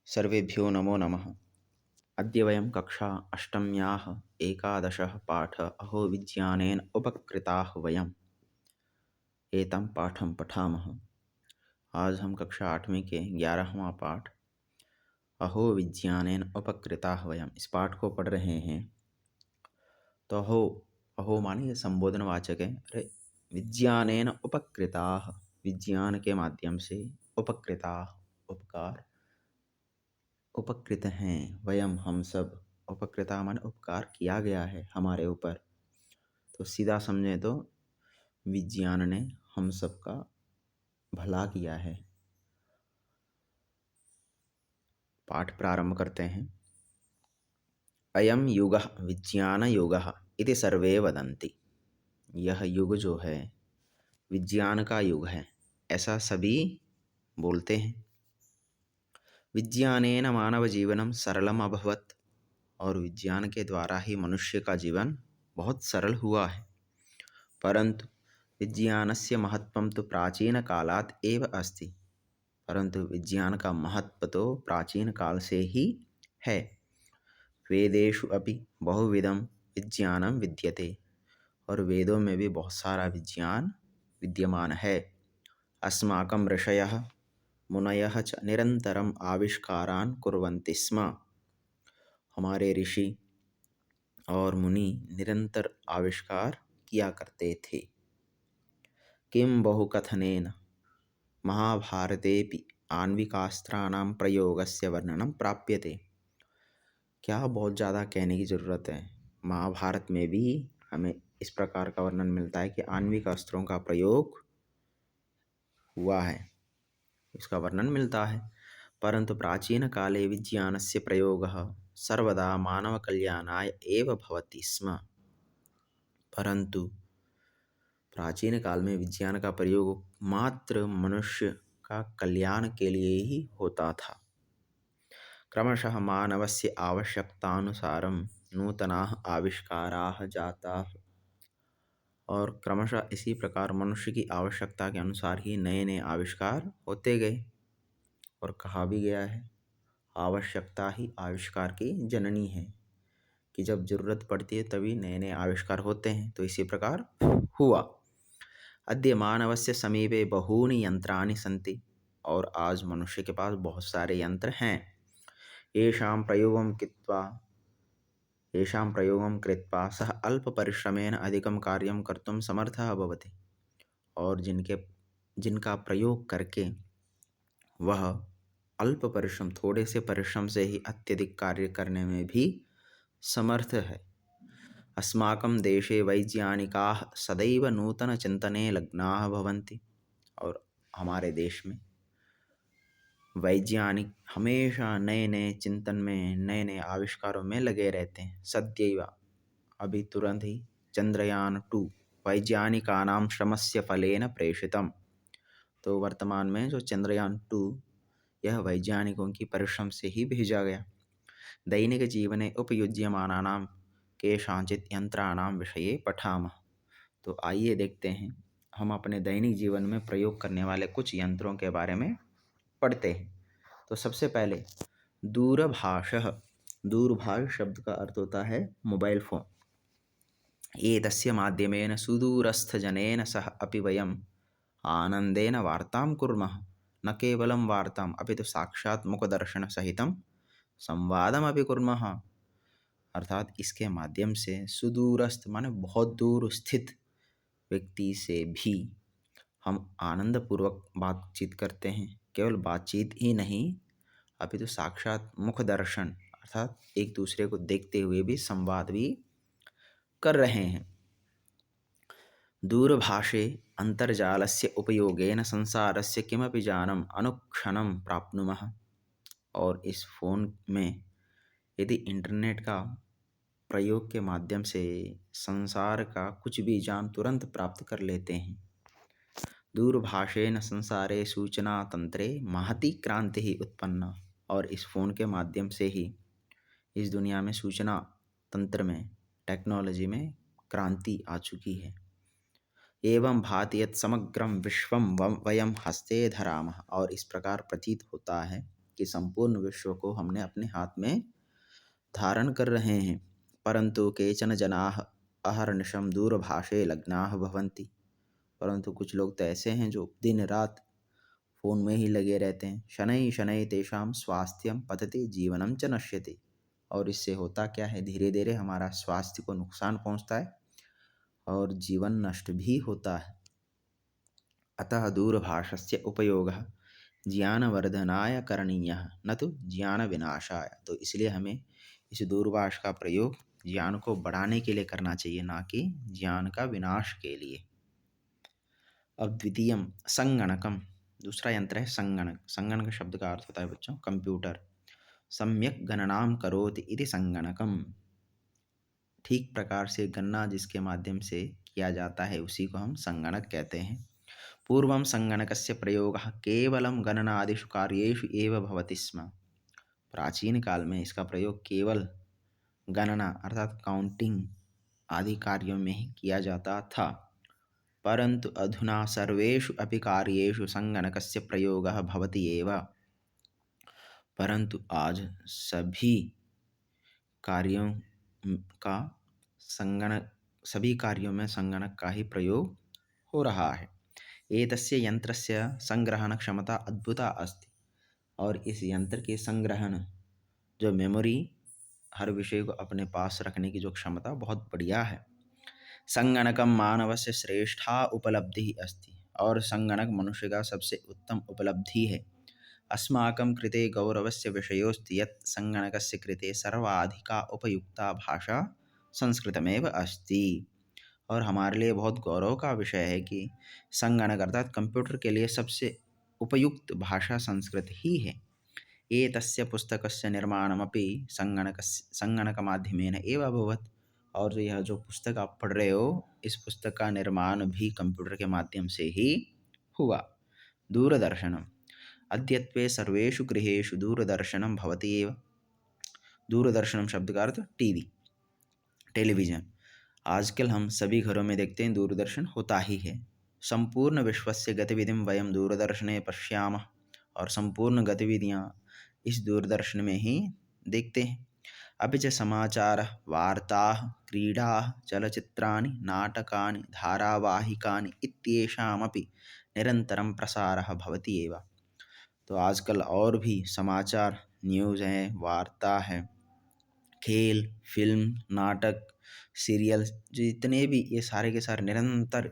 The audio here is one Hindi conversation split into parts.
सर्वेभ्यो नमो नमः। अद्य वयं कक्षा अष्टम्याः एकादशः पाठः अहो विज्ञानेन उपकृताः वयम् एतं पाठं पठामः। आज हम कक्षा 8वीं के 11वां पाठ अहो विज्ञानेन उपकृताः वयम् इस पाठ को पढ़ रहे हैं। तो अहो अहो माने संबोधनवाचक है। अरे विज्ञानेन उपकृताः, विज्ञान के माध्यम से उपकृताः उपकार, उपकृत हैं वयम हम सब। उपकृता माने उपकार किया गया है हमारे ऊपर। तो सीधा समझे तो विज्ञान ने हम सबका भला किया है। पाठ प्रारंभ करते हैं। अयम युगः विज्ञान युगः इति सर्वे वदन्ति। यह युग जो है विज्ञान का युग है, ऐसा सभी बोलते हैं। विज्ञानेन मानव जीवनम सरलम अभवत्, और विज्ञान के द्वारा ही मनुष्य का जीवन बहुत सरल हुआ है। परंतु विज्ञानस्य महत्वं तो प्राचीन कालात् एव अस्ति, परंतु विज्ञान का महत्व तो प्राचीन काल से ही है। वेदेषु अपि बहुविधं विज्ञानं विद्यते, और वेदों में भी बहुत सारा विज्ञान विद्यमान है। अस्माकं ऋषयः मुनयः च निरन्तरम् आविष्कारान् कुर्वन्ति स्म। हमारे ऋषि और मुनि निरंतर आविष्कार किया करते थे। किं बहुकथनेन महाभारतेऽपि आण्विकास्त्राणां प्रयोगस्य वर्णनं प्राप्यते। क्या बहुत ज़्यादा कहने की ज़रूरत है। महाभारत में भी हमें इस प्रकार का वर्णन मिलता है कि आणविक अस्त्रों का प्रयोग हुआ है, इसका वर्णन मिलता है। परंतु प्राचीन काले विज्ञानस्य प्रयोगः सर्वदा मानव कल्याणाय एव भवति स्म। परंतु प्राचीन काल में विज्ञान का प्रयोग मात्र मनुष्य का कल्याण के लिए ही होता था। क्रमशः मानवस्य आवश्यकतानुसारं नूतनाः आविष्काराः जाताः, और क्रमशः इसी प्रकार मनुष्य की आवश्यकता के अनुसार ही नए नए आविष्कार होते गए। और कहा भी गया है, आवश्यकता ही आविष्कार की जननी है, कि जब जरूरत पड़ती है तभी नए नए आविष्कार होते हैं। तो इसी प्रकार हुआ। अद्य मानवस्य समीपे बहूनि यंत्राणि सन्ति, और आज मनुष्य के पास बहुत सारे यंत्र हैं। येषां प्रयोगं कृत्वा सः अल्पपरिश्रमेण अधिकं कार्यं कर्तुं समर्थः भवति, और जिनका प्रयोग करके वह अल्प परिश्रम, थोड़े से परिश्रम से ही अत्यधिक कार्य करने में भी समर्थ है। अस्माकं देशे वैज्ञानिकाः सदैव नूतनचिन्तने लग्नाः भवन्ति, और हमारे देश में वैज्ञानिक हमेशा नए नए चिंतन में, नए नए आविष्कारों में लगे रहते हैं। सद्यैव अभी तुरंत ही चंद्रयान 2 वैज्ञानिकानां श्रमस्य फलेन प्रेषितम। तो वर्तमान में जो चंद्रयान 2 यह वैज्ञानिकों की परिश्रम से ही भेजा गया। दैनिक जीवने उपयुज्यमानानां केषांचित् यंत्राणां विषये पठामः। तो आइए देखते हैं, हम अपने दैनिक जीवन में प्रयोग करने वाले कुछ यंत्रों के बारे में पढ़ते हैं। तो सबसे पहले दूरभाषः। दूरभाष शब्द का अर्थ होता है मोबाइल फोन। एतस्य माध्यमेन सुदूरस्थजनेन सह अपि वयम् आनंदेन वार्तां कुर्मः। न केवलं वार्ताम् अपि तु साक्षात् मुखदर्शनसहितं संवादमपि कुर्मः। अर्थात इसके माध्यम से सुदूरस्थ माने बहुत दूर स्थित व्यक्ति से भी हम आनंदपूर्वक बातचीत करते हैं। केवल बातचीत ही नहीं, अभी तो साक्षात मुख दर्शन अर्थात एक दूसरे को देखते हुए भी संवाद भी कर रहे हैं। दूरभाषे अंतर्जालस्य उपयोगेन संसारस्य किमपि जानम् अनुक्षणं प्राप्नुमः। और इस फोन में यदि इंटरनेट का प्रयोग के माध्यम से संसार का कुछ भी जान तुरंत प्राप्त कर लेते हैं। दूरभाषेन संसारे सूचना तंत्रे महती क्रांति ही उत्पन्न। और इस फोन के माध्यम से ही इस दुनिया में सूचना तंत्र में, टेक्नोलॉजी में क्रांति आ चुकी है। एवं भाति यत् समग्रं विश्वं वयं हस्ते धरामः। और इस प्रकार प्रतीत होता है कि संपूर्ण विश्व को हमने अपने हाथ में धारण कर रहे हैं। परंतु केचन जनाः अहर्निशं दूरभाषे लग्नाः भवन्ति। परंतु कुछ लोग तो ऐसे हैं जो दिन रात फ़ोन में ही लगे रहते हैं। शनैः शनैः तेषां स्वास्थ्यं पतति जीवनं च नश्यति। और इससे होता क्या है, धीरे धीरे हमारा स्वास्थ्य को नुकसान पहुंचता है और जीवन नष्ट भी होता है। अतः दूरभाषस्य उपयोगः ज्ञानवर्धनाय करणीयः न तो ज्ञान विनाशाय। तो इसलिए हमें इस दूरभाष का प्रयोग ज्ञान को बढ़ाने के लिए करना चाहिए, ना कि ज्ञान का विनाश के लिए। अब द्वितीयम संगणकम, दूसरा यंत्र है संगणक। संगणक शब्द का अर्थ होता है बच्चों कंप्यूटर। सम्यक गणनाम करोति इति संगणकम। ठीक प्रकार से गणना जिसके माध्यम से किया जाता है उसी को हम संगणक कहते हैं। पूर्वं संगणकस्य प्रयोगः केवलं गणनादिषु कार्येषु एव भवति स्म। प्राचीन काल में इसका प्रयोग केवल गणना अर्थात काउंटिंग आदि कार्यों में ही किया जाता था। परंतु अधुना सर्वेषु अपि कार्येषु संगणकस्य प्रयोगः भवति एव। परंतु आज कार्यों का सभी कार्यों में संगणक का ही प्रयोग हो रहा है। एतस्य यंत्रस्य संग्रहण क्षमता अद्भुता अस्ति। और इस यंत्र के संग्रहण जो मेमोरी, हर विषय को अपने पास रखने की जो क्षमता बहुत बढ़िया है। संगणकम मानवस्य श्रेष्ठा उपलब्धि अस्ति। और संगणक मनुष्य का सबसे उत्तम उपलब्धि है। अस्माकं कृते गौरवस्य विषयोस्ति यत् संगणकस्य कृते सर्वाधिका उपयुक्ता भाषा संस्कृतमेव अस्ति। और हमारे लिए बहुत गौरव का विषय है कि संगणक अर्थात कंप्यूटर के लिए सबसे उपयुक्त भाषा संस्कृत ही है। एतस्य पुस्तकस्य निर्माणमपि संगणकमाध्यमेन एव अभवत्। और यह जो पुस्तक आप पढ़ रहे हो, इस पुस्तक का निर्माण भी कंप्यूटर के माध्यम से ही हुआ। दूरदर्शनम, अद्यत्वे सर्वेषु गृहेषु दूरदर्शनम भवति एव। दूरदर्शनम शब्द का अर्थ टीवी, टेलीविज़न। आजकल हम सभी घरों में देखते हैं दूरदर्शन होता ही है। संपूर्ण विश्वस्य गतिविधिं वयं दूरदर्शने पश्यामः। और संपूर्ण गतिविधियाँ इस दूरदर्शन में ही देखते हैं। अपि च समाचारः, वार्ताः, क्रीडाः, चलचित्राणि, नाटकानि, धारावाहिकानि इत्येषामपि निरन्तरं प्रसारः भवति एव। तो आजकल और भी समाचार, न्यूज़ हैं, वार्ता है, खेल, फिल्म, नाटक, सीरियल, जितने भी ये सारे के सारे निरंतर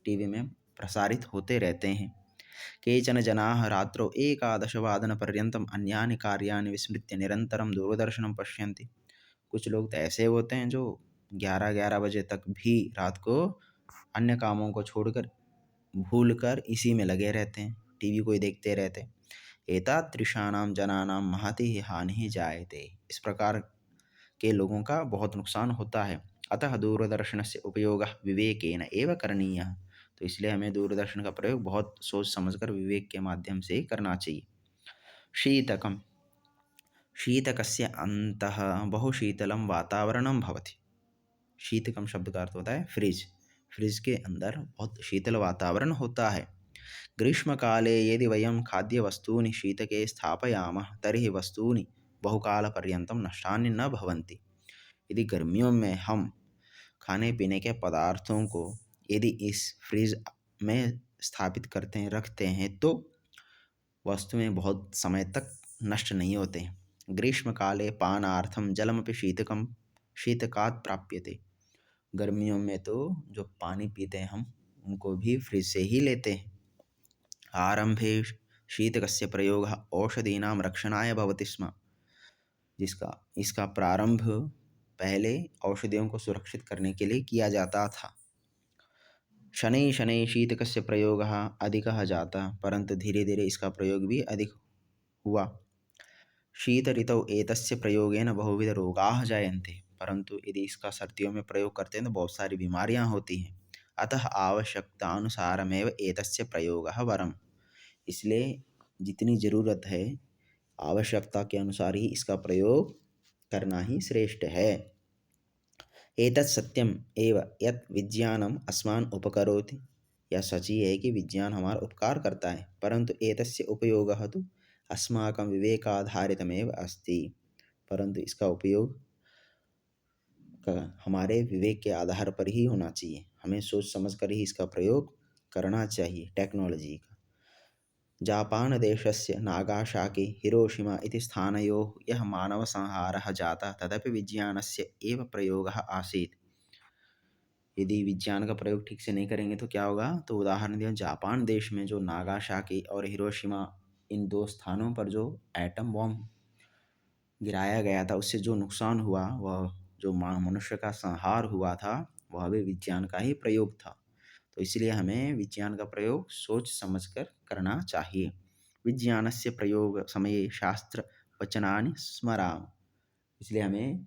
टीवी में प्रसारित होते रहते हैं। केचन जनाः रात्रौ एकादशवादनपर्यन्तम् अन्यानि कार्याणि विस्मृत्य निरन्तरं दूरदर्शनं पश्यन्ति। कुछ लोग तो ऐसे होते हैं जो 11-11 बजे तक भी रात को अन्य कामों को छोड़कर भूलकर इसी में लगे रहते हैं, टीवी को ही देखते रहते हैं। एतादृशानां जनानां महती हानिः जायते। इस प्रकार के लोगों का बहुत नुकसान होता है। अतः दूरदर्शनस्य उपयोगः विवेकेन एव करणीयः। तो इसलिए हमें दूरदर्शन का प्रयोग बहुत सोच समझकर विवेक के माध्यम से करना चाहिए। शीतकम, शीतकस्य अंतः बहु शीतलं वातावरणं भवति। शीतकम शब्द का अर्थ होता है फ्रिज। फ्रिज के अंदर बहुत शीतल वातावरण होता है। ग्रीष्मकाले यदि वयं खाद्यवस्तूनि शीतके स्थापयामः तर्हि वस्तूनि बहुकालपर्यन्तं नष्टानि न भवन्ति। यदि गर्मियों में हम खाने पीने के पदार्थों को यदि इस फ्रिज में स्थापित करते हैं, रखते हैं, तो वस्तुएं बहुत समय तक नष्ट नहीं होते हैं। ग्रीष्मकाले पानार्थम जलमपि शीतकात् प्राप्यते। गर्मियों में तो जो पानी पीते हैं हम, उनको भी फ्रिज से ही लेते हैं। आरंभे शीतकस्य प्रयोगः औषधीनां रक्षणाय भवति स्म। इसका प्रारंभ पहले औषधियों को सुरक्षित करने के लिए किया जाता था। शनैः शनैः शीतकस्य प्रयोगः अधिकः जातः। परंतु धीरे धीरे इसका प्रयोग भी अधिक हुआ। शीत ऋतौ एतस्य प्रयोगेन बहुविध रोगाः जायन्ते। परंतु यदि इसका सर्दियों में प्रयोग करते हैं तो बहुत सारी बीमारियां होती हैं। अतः आवश्यकतानुसारमेव एतस्य प्रयोगः वरम्। इसलिए जितनी ज़रूरत है आवश्यकता के अनुसार ही इसका प्रयोग करना ही श्रेष्ठ है। एतत् सत्यम एव यत् विज्ञानम अस्मान् उपकरोति। यह सच ही है कि विज्ञान हमारा उपकार करता है, परंतु एतस्य उपयोगः तु अस्माकं विवेकाधारितमेव अस्ति। परंतु इसका उपयोग हमारे विवेक के आधार पर ही होना चाहिए। हमें सोच समझ कर ही इसका प्रयोग करना चाहिए टेक्नोलॉजी का। जापान देशस्य नागासाकी हिरोशिमा इति स्थानयोः यः मानवसंहारः जातः तदपि विज्ञानस्य एव प्रयोगः आसीत्। यदि विज्ञान का प्रयोग ठीक से नहीं करेंगे तो क्या होगा? तो उदाहरण दिया, जापान देश में जो नागासाकी और हिरोशिमा, इन दो स्थानों पर जो एटम बॉम्ब गिराया गया था, उससे जो नुकसान हुआ, वह जो मनुष्य का संहार हुआ था, वह भी विज्ञान का ही प्रयोग था। तो इसलिए हमें विज्ञान का प्रयोग सोच समझकर करना चाहिए। विज्ञानस्य प्रयोग समये शास्त्र वचनानि स्मराम। इसलिए हमें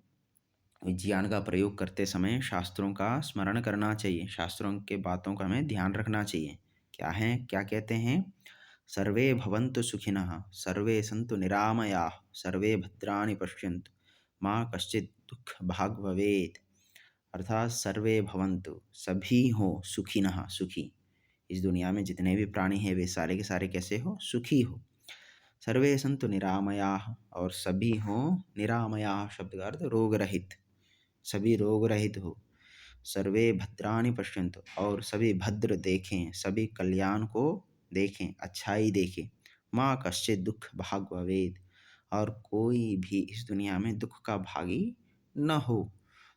विज्ञान का प्रयोग करते समय शास्त्रों का स्मरण करना चाहिए। शास्त्रों के बातों का हमें ध्यान रखना चाहिए। क्या है, क्या कहते हैं? सर्वे भवन्तु सुखिनः, सर्वे सन्तु निरामयाः, सर्वे भद्राणि पश्यन्तु, माँ कश्चित् दुख भाग भवेत्। अर्थात सर्वे भवन्तु, सभी हो, सुखिनः, सुखी। इस दुनिया में जितने भी प्राणी हैं वे सारे के सारे कैसे हो? सुखी हो। सर्वे सन्तु निरामयाः, और सभी हो निरामयाः शब्द का अर्थ रोग रहित, सभी रोग रहित हो। सर्वे भद्राणि पश्यन्तु, और सभी भद्र देखें, सभी कल्याण को देखें, अच्छाई देखें। माँ कश्चित् दुख भाग भवेत्, और कोई भी इस दुनिया में दुख का भागी न हो।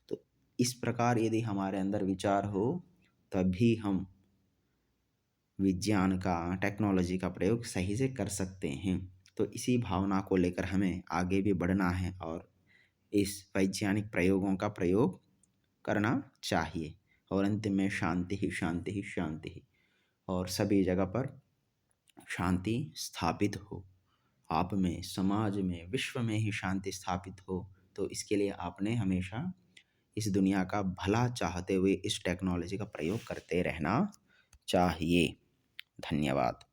तो इस प्रकार यदि हमारे अंदर विचार हो, तभी हम विज्ञान का, टेक्नोलॉजी का प्रयोग सही से कर सकते हैं। तो इसी भावना को लेकर हमें आगे भी बढ़ना है और इस वैज्ञानिक प्रयोगों का प्रयोग करना चाहिए। और अंतिम में शांति ही शांति ही शांति ही, और सभी जगह पर शांति स्थापित हो। आप में, समाज में, विश्व में ही शांति स्थापित हो। तो इसके लिए आपने हमेशा इस दुनिया का भला चाहते हुए इस टेक्नोलॉजी का प्रयोग करते रहना चाहिए। धन्यवाद।